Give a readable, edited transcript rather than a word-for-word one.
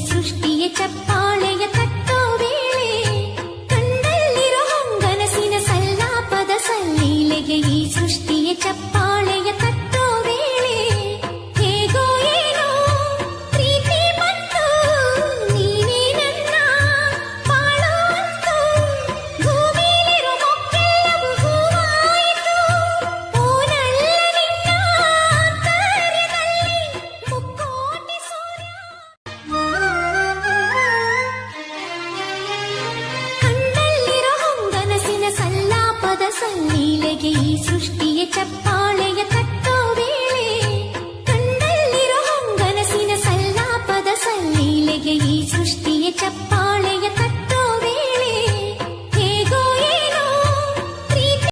ಸೃಷ್ಟಿಯ ಚಪ್ಪಾಳೆಯ ತಟ್ಟೋ ವೇಳೆ ಕಣ್ಣಲ್ಲಿರೋ ಹೊಂಗನಸಿನ ಸಲ್ಲಾಪದ ಸಲ್ಲೀಲೆಗೆ ಈ ಸೃಷ್ಟಿಯ ಚಪ್ಪಾಳೆಯ ತಟ್ಟೋ ವೇಳೆ ಹೇಗೋ ಏನೋ ಪ್ರೀತಿ ಬಂತು ನೀನೇ ನನ್ನ ಬಾಳೋ ಅಂತು ಭೂಮಿಲಿರೋ ಮೊಕ್ಕೆಲ್ಲವೂ ಹೂವಾಯಿತು ಓನಲ್ಲ ನಿನ್ನ ಆಂತರ್ಯದಲ್ಲಿ ಮುಕ್ಕೋಟಿ ಸೂರ್ಯ ಕಣ್ಣಲ್ಲಿರೋ ಹೊಂಗನಸಿನ ಸಲ್ಲಾಪದ ಸಲ್ಲೀಲೆಗೆ ಈ ಸೃಷ್ಟಿಯ ಚಪ್ಪಾಳೆ